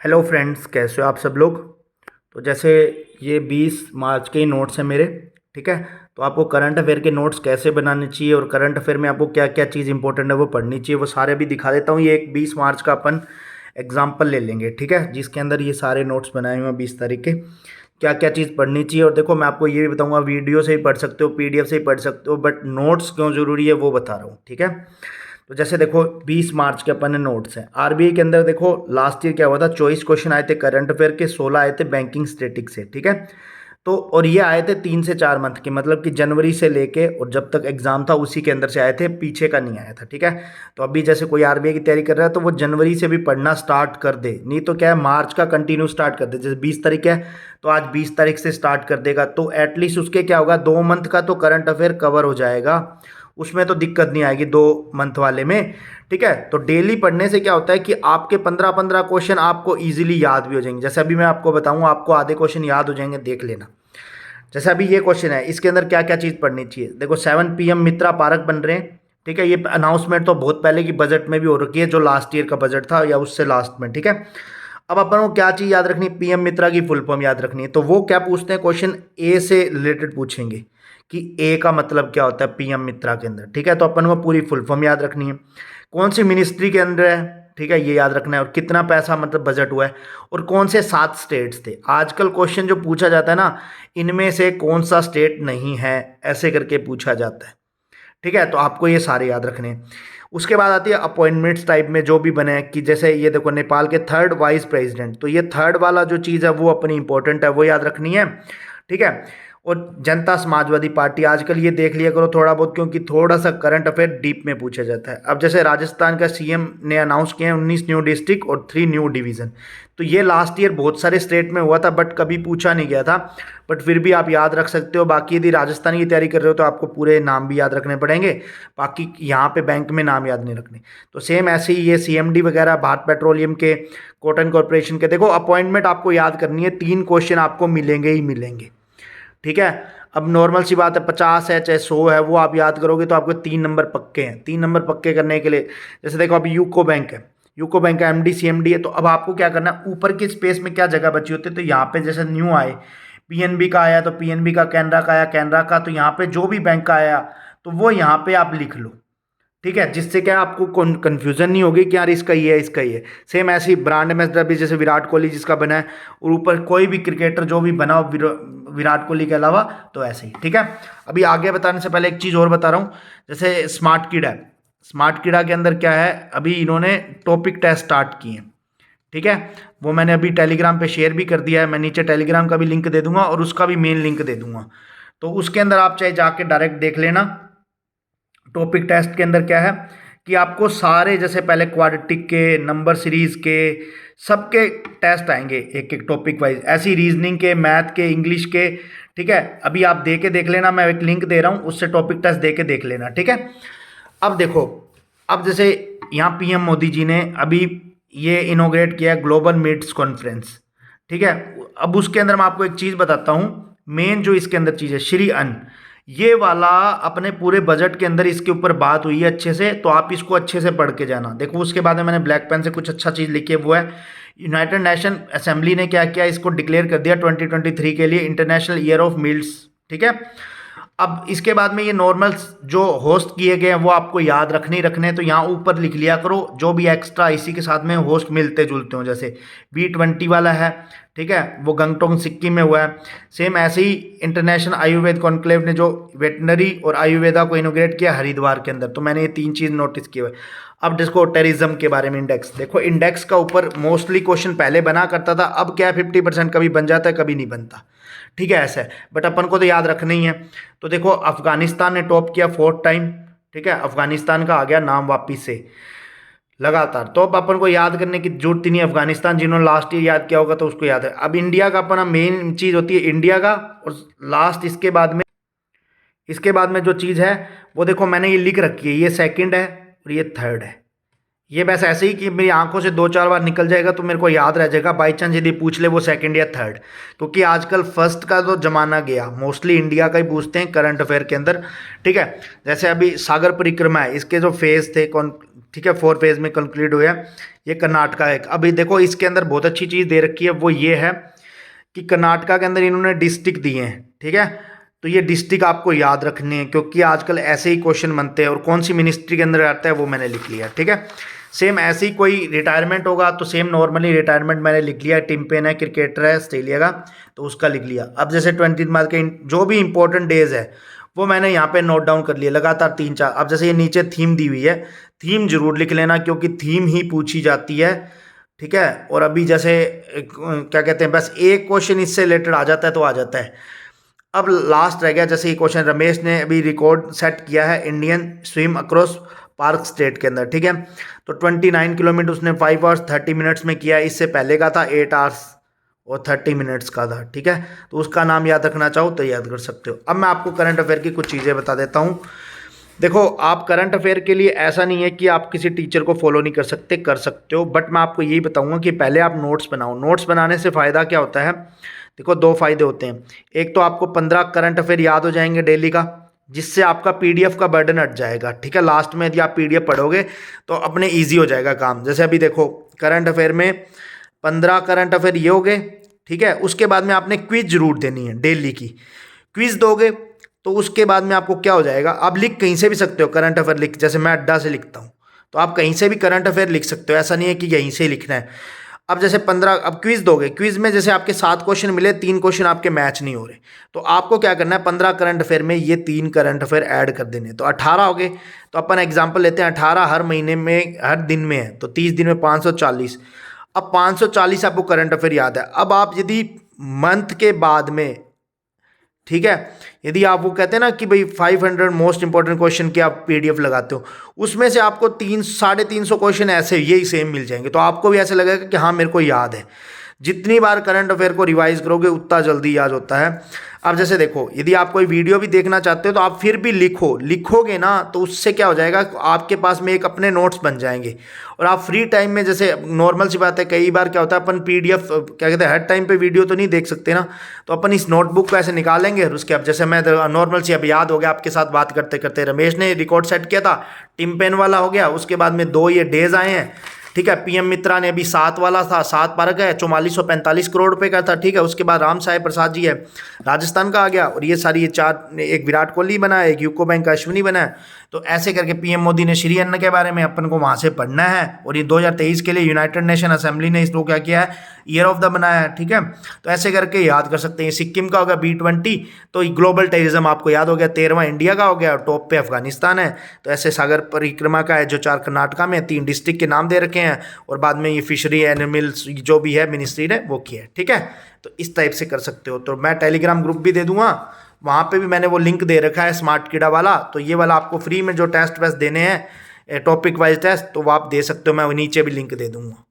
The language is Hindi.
हेलो फ्रेंड्स, कैसे हो आप सब लोग। तो जैसे ये 20 मार्च के ही नोट्स हैं मेरे। ठीक है। तो आपको करंट अफेयर के नोट्स कैसे बनाने चाहिए और करंट अफेयर में आपको क्या क्या चीज़ इंपॉर्टेंट है वो पढ़नी चाहिए, वो सारे भी दिखा देता हूँ। ये एक 20 मार्च का अपन एग्जाम्पल ले लेंगे, ठीक है, जिसके अंदर ये सारे नोट्स बनाए हुए हैं 20 तारीख के। क्या क्या चीज़ पढ़नी चाहिए, और देखो मैं आपको ये भी बताऊंगा, वीडियो से ही पढ़ सकते हो, पीडीएफ से ही पढ़ सकते हो, बट नोट्स क्यों ज़रूरी है वो बता रहा हूँ, ठीक है। तो जैसे देखो 20 मार्च के अपन नोट्स हैं। आरबीआई के अंदर देखो लास्ट ईयर क्या हुआ था, 24 क्वेश्चन आए थे करंट अफेयर के, 16 आए थे बैंकिंग स्टैटिक्स से, ठीक है। तो और ये आए थे 3 से 4 मंथ के, मतलब कि जनवरी से लेके और जब तक एग्जाम था उसी के अंदर से आए थे, पीछे का नहीं आया था, ठीक है। तो अभी जैसे कोई आरबीआई की तैयारी कर रहा है तो वो जनवरी से भी पढ़ना स्टार्ट कर दे, नहीं तो क्या है मार्च का कंटिन्यू स्टार्ट कर दे। जैसे 20 तारीख है तो आज 20 तारीख से स्टार्ट कर देगा, तो एटलीस्ट उसके क्या होगा, 2 मंथ का तो करंट अफेयर कवर हो जाएगा, उसमें तो दिक्कत नहीं आएगी 2 मंथ वाले में, ठीक है। तो डेली पढ़ने से क्या होता है कि आपके 15-15 क्वेश्चन आपको इजीली याद भी हो जाएंगे। जैसे अभी मैं आपको बताऊं, आपको आधे क्वेश्चन याद हो जाएंगे, देख लेना। जैसे अभी ये क्वेश्चन है, इसके अंदर क्या क्या चीज़ पढ़नी चाहिए। देखो 7 PM मित्रा पार्क बन रहे हैं, ठीक है। ये अनाउंसमेंट तो बहुत पहले की बजट में भी हो रखी है, जो लास्ट ईयर का बजट था या उससे लास्ट में, ठीक है। अब अपन को क्या चीज़ याद रखनी है, पीएम मित्रा की फुल फॉर्म याद रखनी है। तो वो क्या पूछते हैं, क्वेश्चन ए से रिलेटेड पूछेंगे कि ए का मतलब क्या होता है पीएम मित्रा के अंदर, ठीक है। तो अपन को पूरी फुल फॉर्म याद रखनी है, कौन सी मिनिस्ट्री के अंदर है, ठीक है, ये याद रखना है, और कितना पैसा मतलब बजट हुआ है, और कौन से 7 स्टेट्स थे। आजकल क्वेश्चन जो पूछा जाता है ना, इनमें से कौन सा स्टेट नहीं है, ऐसे करके पूछा जाता है, ठीक है। तो आपको ये सारे याद रखने हैं। उसके बाद आती है अपॉइंटमेंट्स टाइप में जो भी बने हैं, कि जैसे ये देखो नेपाल के 3rd वाइस प्रेसिडेंट, तो ये 3rd वाला जो चीज़ है वो अपनी इंपॉर्टेंट है, वो याद रखनी है, ठीक है। और जनता समाजवादी पार्टी, आजकल ये देख लिया करो थोड़ा बहुत, क्योंकि थोड़ा सा करंट अफेयर डीप में पूछा जाता है। अब जैसे राजस्थान का सीएम ने अनाउंस किया है 19 न्यू डिस्ट्रिक्ट और 3 न्यू डिवीज़न, तो ये लास्ट ईयर बहुत सारे स्टेट में हुआ था बट कभी पूछा नहीं गया था, बट फिर भी आप याद रख सकते हो। बाकी यदि राजस्थान की तैयारी कर रहे हो तो आपको पूरे नाम भी याद रखने पड़ेंगे, बाकी यहाँ पे बैंक में नाम याद नहीं रखने। तो सेम ऐसे ही ये सीएमडी वगैरह, भारत पेट्रोलियम के, कॉटन कॉर्पोरेशन के, देखो अपॉइंटमेंट आपको याद करनी है, 3 क्वेश्चन आपको मिलेंगे ही मिलेंगे, ठीक है। अब नॉर्मल सी बात है, 50 है चाहे 100 है, वो आप याद करोगे तो आपको 3 नंबर पक्के हैं। 3 नंबर पक्के करने के लिए जैसे देखो अभी यूको बैंक है, यूको बैंक का एमडी सीएमडी है, तो अब आपको क्या करना है, ऊपर के स्पेस में क्या जगह बची होती है, तो यहाँ पे जैसे न्यू आए, पीएनबी का आया तो पीएनबी का, कैनरा का आया कैनरा का, तो यहाँ पे जो भी बैंक का आया तो वो यहाँ पे आप लिख लो, ठीक है, जिससे क्या आपको कन्फ्यूजन नहीं होगी कि यार इसका ही है इसका ही है। सेम ऐसे ही ब्रांड एम्बेसडर भी, जैसे विराट कोहली जिसका बना है, और ऊपर कोई भी क्रिकेटर जो भी बना हो विराट कोहली के अलावा, तो ऐसे ही, ठीक है। अभी आगे बताने से पहले एक चीज़ और बता रहा हूँ, जैसे स्मार्ट किड है, स्मार्ट किडा के अंदर क्या है, अभी इन्होंने टॉपिक टेस्ट स्टार्ट किए हैं, ठीक है। वो मैंने अभी टेलीग्राम पे शेयर भी कर दिया है, मैं नीचे टेलीग्राम का भी लिंक दे दूंगा और उसका भी मेन लिंक दे दूंगा, तो उसके अंदर आप चाहे जाके डायरेक्ट देख लेना। टॉपिक टेस्ट के अंदर क्या है कि आपको सारे, जैसे पहले क्वाड्रेटिक के, नंबर सीरीज के, सबके टेस्ट आएंगे एक एक टॉपिक वाइज, ऐसी रीजनिंग के, मैथ के, इंग्लिश के, ठीक है। अभी आप दे के देख लेना, मैं एक लिंक दे रहा हूँ, उससे टॉपिक टेस्ट दे के देख लेना, ठीक है। अब देखो, अब जैसे यहाँ पीएम मोदी जी ने अभी ये इनोग्रेट किया ग्लोबल मीट्स कॉन्फ्रेंस, ठीक है। अब उसके अंदर मैं आपको एक चीज़ बताता हूँ, मेन जो इसके अंदर चीज़ है, श्री अन्न, ये वाला अपने पूरे बजट के अंदर इसके ऊपर बात हुई है अच्छे से, तो आप इसको अच्छे से पढ़ के जाना। देखो उसके बाद में मैंने ब्लैक पेन से कुछ अच्छा चीज़ लिखी है, वो है यूनाइटेड नेशन असेंबली ने क्या किया, इसको डिक्लेयर कर दिया 2023 के लिए इंटरनेशनल ईयर ऑफ मील्स, ठीक है। अब इसके बाद में ये नॉर्मल जो होस्ट किए गए हैं वो आपको याद रखने ही रखने हैं, तो यहाँ ऊपर लिख लिया करो जो भी एक्स्ट्रा इसी के साथ में होस्ट मिलते जुलते हो, जैसे B20 वाला है, ठीक है, वो गंगटोंग सिक्किम में हुआ है। सेम ऐसे ही इंटरनेशनल आयुर्वेद कॉन्क्लेव ने जो वेटनरी और आयुर्वेदा को इनोग्रेट किया हरिद्वार के अंदर, तो मैंने ये 3 चीज़ नोटिस की हुई। अब जिसको टेररिज्म के बारे में इंडेक्स, देखो इंडेक्स का ऊपर मोस्टली क्वेश्चन पहले बना करता था, अब क्या है 50% कभी बन जाता है कभी नहीं बनता, ठीक है, ऐसा है, बट अपन को तो याद रखना ही है। तो देखो अफगानिस्तान ने टॉप किया 4th टाइम, ठीक है, अफगानिस्तान का आ गया नाम वापिस से लगातार, तो अब अपन को याद करने की जरूरत ही नहीं, अफगानिस्तान जिन्होंने लास्ट ईयर याद किया होगा तो उसको याद है। अब इंडिया का अपना मेन चीज़ होती है इंडिया का, और लास्ट इसके बाद में जो चीज़ है वो देखो मैंने ये लिख रखी है, ये 2nd है और ये 3rd है। ये बस ऐसे ही कि मेरी आंखों से 2-4 बार निकल जाएगा तो मेरे को याद रह जाएगा, बाई चांस यदि पूछ ले वो 2nd या 3rd, क्योंकि आजकल फर्स्ट का तो जमाना गया, मोस्टली इंडिया का ही पूछते हैं करंट अफेयर के अंदर, ठीक है। जैसे अभी सागर परिक्रमा है, इसके जो फेज थे कौन, ठीक है, 4 फेज में कंक्लूड हुआ, ये कर्नाटका है। अभी देखो इसके अंदर बहुत अच्छी चीज़ दे रखी है, वो ये है कि कर्नाटका के अंदर इन्होंने डिस्ट्रिक्ट दिए हैं, ठीक है। तो ये डिस्ट्रिक्ट आपको याद रखने हैं क्योंकि आजकल ऐसे ही क्वेश्चन बनते हैं, और कौन सी मिनिस्ट्री के अंदर आता है वो मैंने लिख लिया, ठीक है। सेम ऐसे ही कोई रिटायरमेंट होगा तो सेम नॉर्मली रिटायरमेंट मैंने लिख लिया, टिम पेन है क्रिकेटर है ऑस्ट्रेलिया का, तो उसका लिख लिया। अब जैसे 20 मार्च के जो भी इंपॉर्टेंट डेज है वो मैंने यहाँ पे नोट डाउन कर लिया लगातार 3-4। अब जैसे ये नीचे थीम दी हुई है, थीम जरूर लिख लेना क्योंकि थीम ही पूछी जाती है, ठीक है। और अभी जैसे क्या कहते हैं, बस एक क्वेश्चन इससे रिलेटेड आ जाता है तो आ जाता है। अब लास्ट रह गया, जैसे ये क्वेश्चन रमेश ने अभी रिकॉर्ड सेट किया है Indian swim across park state के अंदर, ठीक है। तो 29 किलोमीटर उसने 5 आवर्स 30 मिनट्स में किया है। इससे पहले का था 8 आवर्स और 30 मिनट्स का था, ठीक है। तो उसका नाम याद रखना चाहो तो याद कर सकते हो। अब मैं आपको करंट अफेयर की कुछ चीज़ें बता देता हूँ। देखो आप करंट अफेयर के लिए ऐसा नहीं है कि आप किसी टीचर को फॉलो नहीं कर सकते, कर सकते हो, बट मैं आपको यही बताऊंगा कि पहले आप नोट्स बनाओ। नोट्स बनाने से फ़ायदा क्या होता है, देखो 2 फायदे होते हैं। एक तो आपको 15 करंट अफेयर याद हो जाएंगे डेली का, जिससे आपका पीडीएफ का बर्डन हट जाएगा, ठीक है। लास्ट में यदि आप पीडीएफ पढ़ोगे तो अपने ईजी हो जाएगा काम। जैसे अभी देखो करंट अफेयर में 15 करंट अफेयर ये हो गए, ठीक है। उसके बाद में आपने क्विज जरूर देनी है डेली की। क्विज दोगे तो उसके बाद में आपको क्या हो जाएगा, आप लिख कहीं से भी सकते हो करंट अफेयर लिख, जैसे मैं अड्डा से लिखता हूँ तो आप कहीं से भी करंट अफेयर लिख सकते हो, ऐसा नहीं है कि यहीं से ही लिखना है। अब जैसे 15, अब क्विज दोगे, क्विज में जैसे आपके 7 क्वेश्चन मिले, 3 क्वेश्चन आपके मैच नहीं हो रहे, तो आपको क्या करना है, 15 करंट अफेयर में ये 3 करंट अफेयर ऐड कर देने, तो 18 हो गए। तो अपन एग्जाम्पल लेते हैं, 18 हर महीने में हर दिन में है तो 30 दिन में 540। अब 540 आपको करंट अफेयर याद है। अब आप यदि मंथ के बाद में, ठीक है, यदि आप वो कहते हैं ना कि भाई 500 मोस्ट इंपॉर्टेंट क्वेश्चन की आप पीडीएफ लगाते हो, उसमें से आपको 300-350 क्वेश्चन ऐसे यही सेम मिल जाएंगे, तो आपको भी ऐसा लगेगा कि हाँ मेरे को याद है। जितनी बार करंट अफेयर को रिवाइज करोगे उतना जल्दी याद होता है। अब जैसे देखो यदि आप कोई वीडियो भी देखना चाहते हो तो आप फिर भी लिखोगे ना, तो उससे क्या हो जाएगा, आपके पास में एक अपने नोट्स बन जाएंगे। और आप फ्री टाइम में, जैसे नॉर्मल सी बात है, कई बार क्या होता है अपन पीडीएफ क्या कहते हैं हर टाइम पे वीडियो तो नहीं देख सकते ना, तो अपन इस नोटबुक को ऐसे निकालेंगे और उसके, अब जैसे मैं नॉर्मल सी अब याद हो गया आपके साथ बात करते करते, रमेश ने रिकॉर्ड सेट किया था, टिम पेन वाला हो गया, उसके बाद में 2 ये डेज आए हैं, ठीक है। पीएम मित्रा ने अभी 7 वाला था, 7 पार्क है 4445 करोड़ रुपए का था, ठीक है। उसके बाद राम साहेब प्रसाद जी है राजस्थान का आ गया, और ये सारी ये 4, एक विराट कोहली बना है, एक यूको बैंक का अश्विनी बना है। तो ऐसे करके पीएम मोदी ने श्री अन्न के बारे में अपन को वहाँ से पढ़ना है। और ये 2023 के लिए यूनाइटेड नेशन असेंबली ने इसको क्या किया है, ईयर ऑफ द बनाया है, ठीक है। तो ऐसे करके याद कर सकते हैं। सिक्किम का होगा B20, तो ग्लोबल टेररिज्म आपको याद हो गया। 13वां इंडिया का हो गया, टॉप पे अफगानिस्तान है। तो ऐसे सागर परिक्रमा का है जो 4 कर्नाटका में, 3 डिस्ट्रिक्ट के नाम दे रखे हैं, और बाद में ये फिशरी एनिमल्स जो भी है मिनिस्ट्री ने वो किया है, ठीक है। तो इस टाइप से कर सकते हो। तो मैं टेलीग्राम ग्रुप भी दे दूंगा, वहाँ पे भी मैंने वो लिंक दे रखा है स्मार्ट कीड़ा वाला, तो ये वाला आपको फ्री में जो टेस्ट वेस्ट देने हैं टॉपिक वाइज टेस्ट, तो वो आप दे सकते हो, मैं नीचे भी लिंक दे दूंगा।